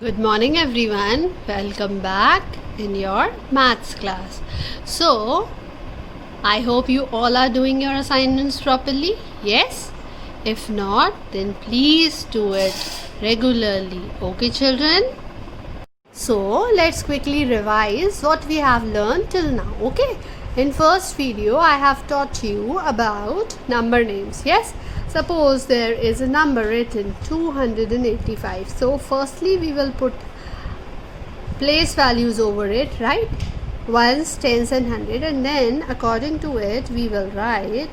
Good morning everyone. Welcome back in your maths class. So, I hope you all are doing your assignments properly. Yes? If not, then please do it regularly. Okay, children? So, let's quickly revise what we have learned till now. Okay? In first video, I have taught you about number names. Yes? Suppose there is a number written 285. So, firstly, we will put place values over it, right? Ones, tens and hundred, and then according to it we will write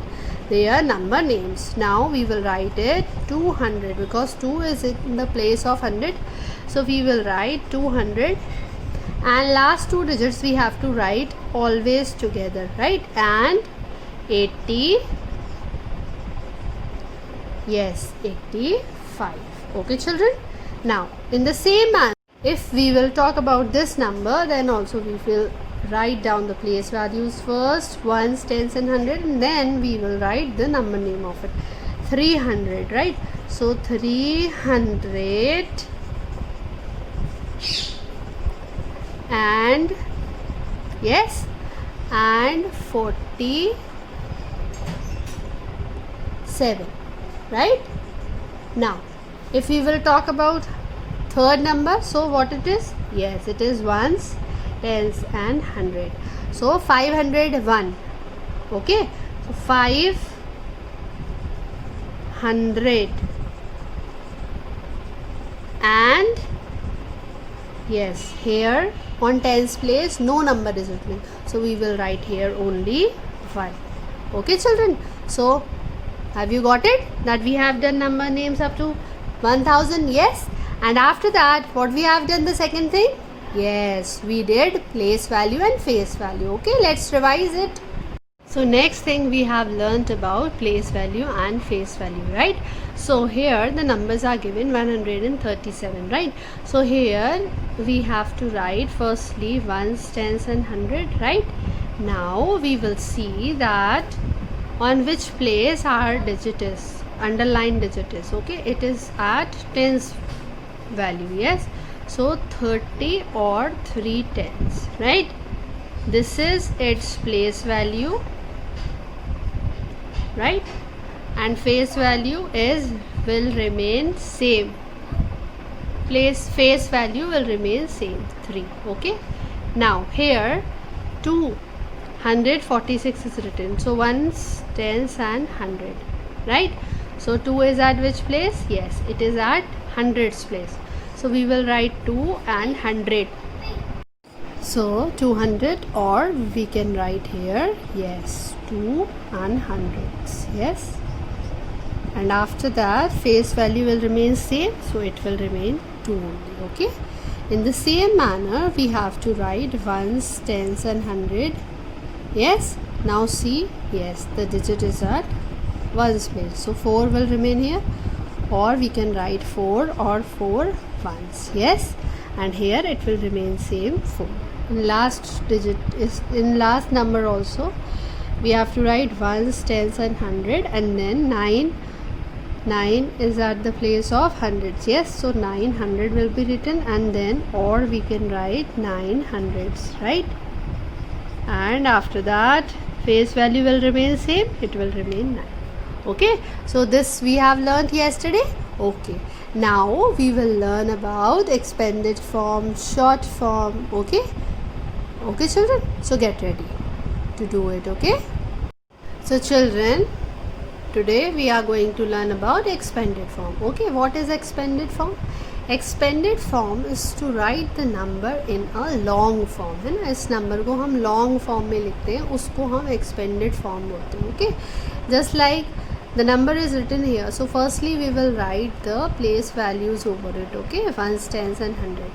their number names. Now we will write it 200 because 2 is in the place of 100. So we will write 200 and last two digits we have to write always together, right? And 80, yes, 85. Okay children, now in the same manner, if we will talk about this number, then also we will write down the place values first, ones, tens and hundred, and then we will write the number name of it. 300, right? So 300 and yes, and 47, right? Now if we will talk about third number, so what it is? Yes, it is ones, tens and hundred. So 501. Okay, so 500 and yes, here on tens place no number is written, so we will write here only 5. Okay children, so have you got it that we have done number names up to 1000? Yes. And after that, what we have done the second thing? Yes, we did place value and face value. Okay, let's revise it. So next thing we have learnt about place value and face value, right? So here the numbers are given 137, right? So here we have to write firstly ones, tens and hundred, right? Now we will see that on which place our digit is, underlined digit is. Okay, it is at tens value. Yes, so 30 or 3 tens, right? This is its place value, right? And face value will remain same. Face value will remain same, 3. Okay, now here 246 is written, so ones, tens and hundred, right? So 2 is at which place? Yes, it is at hundreds place. So we will write 2 and 100. So 200, or we can write here, yes, 2 and hundreds. Yes. And after that face value will remain same, so it will remain 2 only. Okay. In the same manner we have to write ones, tens and hundred. Yes. Now see, yes, the digit is at ones place, so 4 will remain here, or we can write 4 or 4 ones. Yes, and here it will remain same 4. In last digit is in last number also we have to write ones, tens and hundred, and then 9 is at the place of hundreds. Yes, so 900 will be written, and then or we can write 9 hundreds, right? And after that face value will remain same, it will remain 9. Okay, so this we have learnt yesterday. Okay, now we will learn about expanded form, short form. Okay, children, so get ready to do it. Okay, so children, today we are going to learn about expanded form. Okay, what is expanded form? Expanded form is to write the number in a long form, है ना? इस number को हम long form में लिखते हैं, उसको हम expanded form बोलते हैं. Okay, just like the number is written here, so firstly we will write the place values over it. Okay, ones, tens and hundred.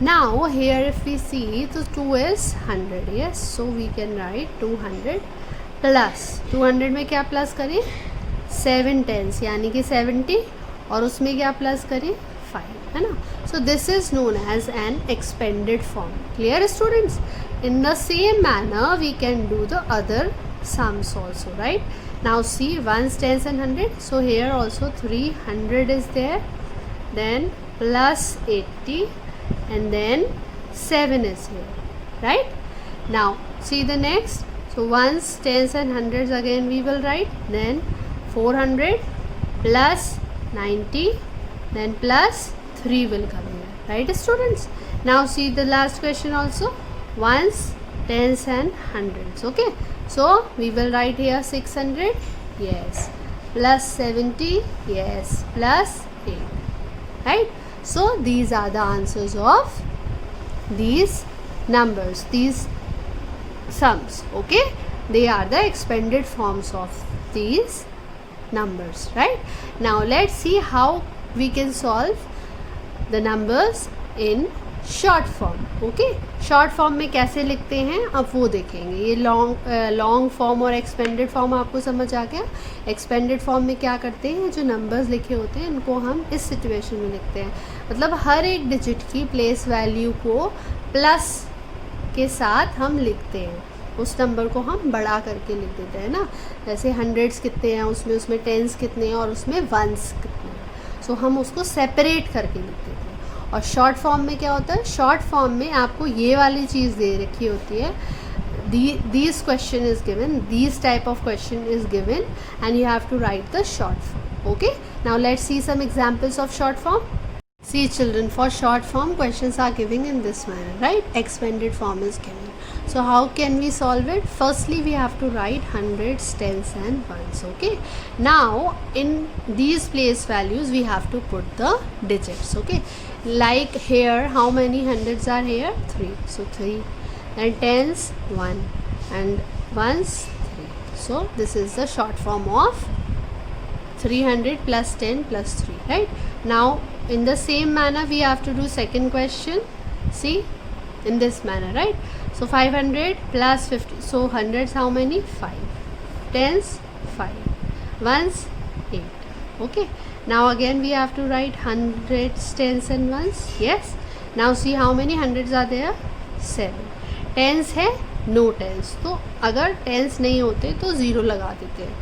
Now here if we see, so 2 is 100. Yes, so we can write 200 plus 200 में क्या plus करें? 7 tens यानी कि 70, और उसमें क्या plus करें? 5, है ना? So this is known as an expanded form. Clear students? In the same manner we can do the other sums also, right? Now see, ones, tens and hundred. So here also 300 is there, then plus 80 and then 7 is here, right? Now see the next. So ones, tens and hundreds again we will write, then 400 plus 90, then plus 3 will come here, right students? Now see the last question also, ones, tens and hundreds. Okay, so we will write here 600, yes, plus 70, yes, plus 8, right? So these are the answers of these numbers, these sums. Okay, they are the expanded forms of these numbers, right? Now let's see how we can solve the numbers in short form. Okay, short form में कैसे लिखते हैं अब वो देखेंगे. ये long form और expanded form आपको समझ आ गया. एक्सपेंडेड फॉर्म में क्या करते हैं, जो नंबर्स लिखे होते हैं इनको हम इस सिचुएशन में लिखते हैं, मतलब हर एक डिजिट की प्लेस वैल्यू को प्लस के साथ हम लिखते हैं. उस नंबर को हम बढ़ा करके लिख देते हैं ना, जैसे हंड्रेड्स कितने हैं उसमें टेंस कितने हैं और उसमें वंस कितने हैं. सो हम उसको सेपरेट करके लिख देते हैं. और शॉर्ट फॉर्म में क्या होता है, शॉर्ट फॉर्म में आपको ये वाली चीज़ दे रखी होती है, this question is given, this type of question is given and you have to write the short form. Okay, now let's see some examples of short form. See children, for short form questions are giving in this manner, right? Expanded form is given. So how can we solve it? Firstly we have to write hundreds, tens and ones. Okay, now in these place values we have to put the digits. Okay, like here how many hundreds are here? 3, so 3, and tens 1 and ones 3. So this is the short form of 300 plus 10 plus 3, right? Now in the same manner we have to do second question. See, in this manner, right? So 500 plus 50, so hundreds how many? 5, tens 5, ones 8. Okay, now again we have to write hundreds, tens and ones. Yes, now see how many hundreds are there? 7. tens है, no tens, तो अगर tens नहीं होते तो 0 लगा देते हैं.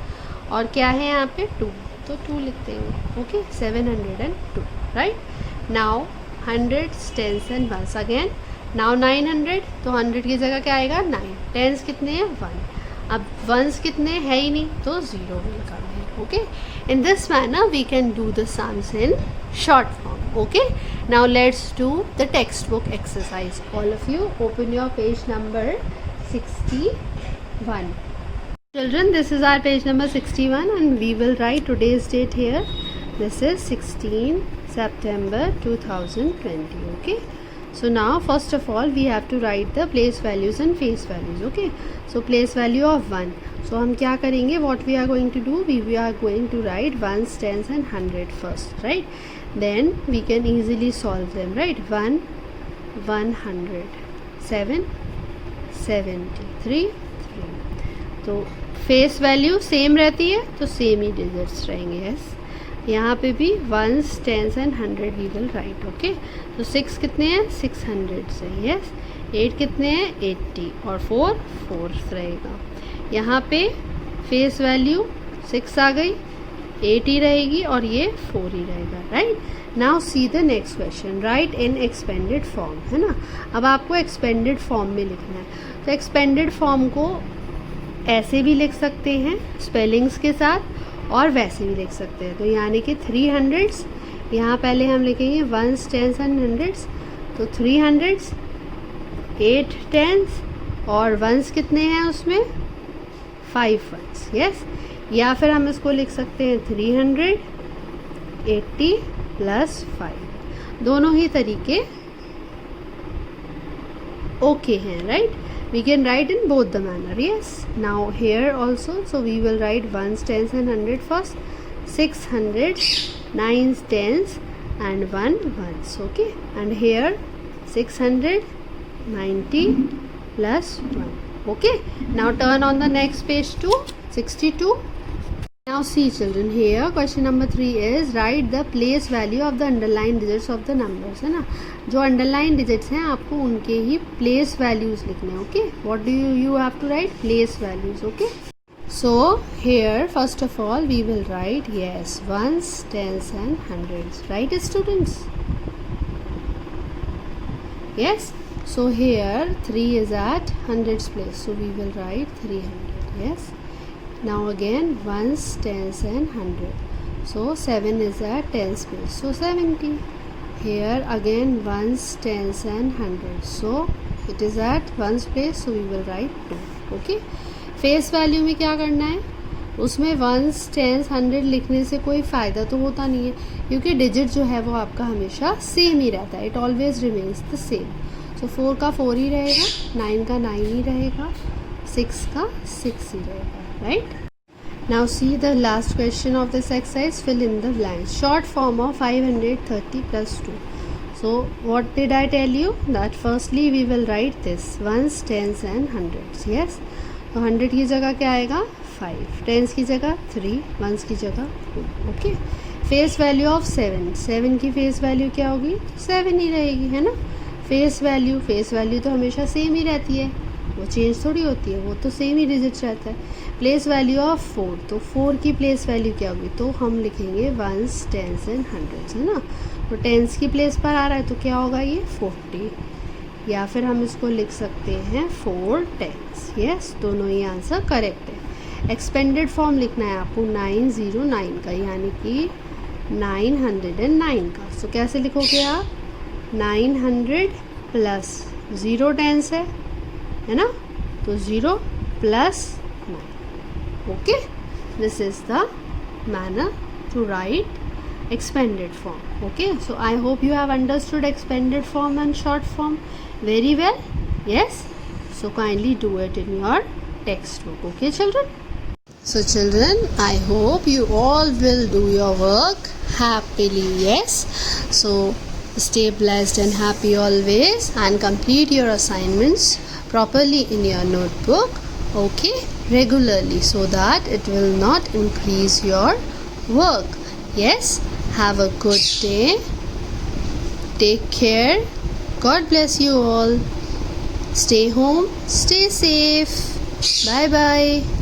और क्या है यहाँ पे? 2, तो 2 लिखते हैं. Okay, 702, right? Now hundreds, tens and ones again. Now 900, तो 100 की जगह क्या आएगा? 9. टेंस कितने हैं? 1. अब वंस कितने है ही नहीं, तो 0 विल कम है. Okay, in this manner we can do the sums in short form. Okay, now let's do the textbook exercise. All of you open your page number 61. Children, this is our page number 61 and we will write today's date here. This is 16 September 2020. Okay, so now first of all we have to write the place values and face values. Okay, so place value of 1. So हम क्या करेंगे, what we are going to do, we are going to write ones, tens and 100 first, right? Then we can easily solve them, right? 1, 100, 7, 70, 3, 3. तो face value same रहती है तो same ही digits रहेंगे. Yes, यहाँ पे भी ones, tens and 100 we will write. Okay, तो 6 कितने हैं? 600 से. यस, 8 कितने हैं? 80 और 4 4 रहेगा. यहाँ पे फेस वैल्यू 6 आ गई, 8 ही रहेगी और ये 4 ही रहेगा. Right, now see the next question. Right in expanded form, है ना. अब आपको एक्सपेंडेड फॉर्म में लिखना है. तो एक्सपेंडेड फॉर्म को ऐसे भी लिख सकते हैं स्पेलिंग्स के साथ और वैसे भी लिख सकते हैं. तो यानी कि 300s, यहाँ पहले हम लिखेंगे वंस, टेंस एंड हंड्रेड्स. तो 300s, 8 टेंस और वंस कितने हैं उसमें? 5 वंस. यस, या फिर हम इसको लिख सकते हैं 380 प्लस 5. दोनों ही तरीके ओके हैं, right? We can write in both the manner. Yes, now here also, so we will write ones, tens and 100 first. 600, 9 tens and 1 ones. Okay, and here 690 plus 1. Okay, now turn on the next page to 62. Now see children, here question number 3 is write the place value of the underlined digits of the numbers. है ना, जो underlined digits हैं आपको उनके ही place values लिखने हैं. Okay, what do you have to write? Place values. okay, so here first of all we will write, yes, ones, tens and hundreds. Right students? Yes, so here 3 is at hundreds place, so we will write 300. Yes, now again ones, tens and 100, so 7 is at tens place, so 70. Here again ones, tens and 100, so it is at ones place, so we will write 2. Okay, face value में क्या करना है, उसमें once, tense, 100 लिखने से कोई फ़ायदा तो होता नहीं है, क्योंकि डिजिट जो है वो आपका हमेशा सेम ही रहता है. It always remains the same. So 4 का 4 ही रहेगा, 9 का 9 ही रहेगा, 6 का 6 ही रहेगा. Right. Now see the last question of this exercise. Fill in the blanks. Short form of 530 plus 2. So what did I tell you? That firstly we will write this ones, tens and hundreds. Yes. तो 100 की जगह क्या आएगा 5, tense की जगह 3, once की जगह 2. Okay. Face value of 7, 7 की फेस वैल्यू क्या होगी, 7 ही रहेगी, है ना. फेस वैल्यू तो हमेशा सेम ही रहती है, वो चेंज थोड़ी होती है, वो तो सेम ही डिजिट रहता है. प्लेस वैल्यू ऑफ 4, तो 4 की प्लेस वैल्यू क्या होगी, तो हम लिखेंगे वंस, टेंस एंड हंड्रेड्स, है ना. तो टेंस की प्लेस पर आ रहा है तो क्या होगा ये 40, या फिर हम इसको लिख सकते हैं 4 टेंस. यस, दोनों ही आंसर करेक्ट है. एक्सपेंडेड फॉर्म लिखना है आपको 909 का, यानी कि 909 का. सो कैसे लिखोगे आप, 900 प्लस 0 टेंस है ना, तो 0 plus 9. Okay, this is the manner to write expanded form. Okay, so I hope you have understood expanded form and short form very well. Yes, so kindly do it in your textbook. Okay children, so children, I hope you all will do your work happily. Yes, so stay blessed and happy always, and complete your assignments properly in your notebook, okay, regularly, so that it will not increase your work. Yes, have a good day. Take care. God bless you all. Stay home. Stay safe. Bye bye.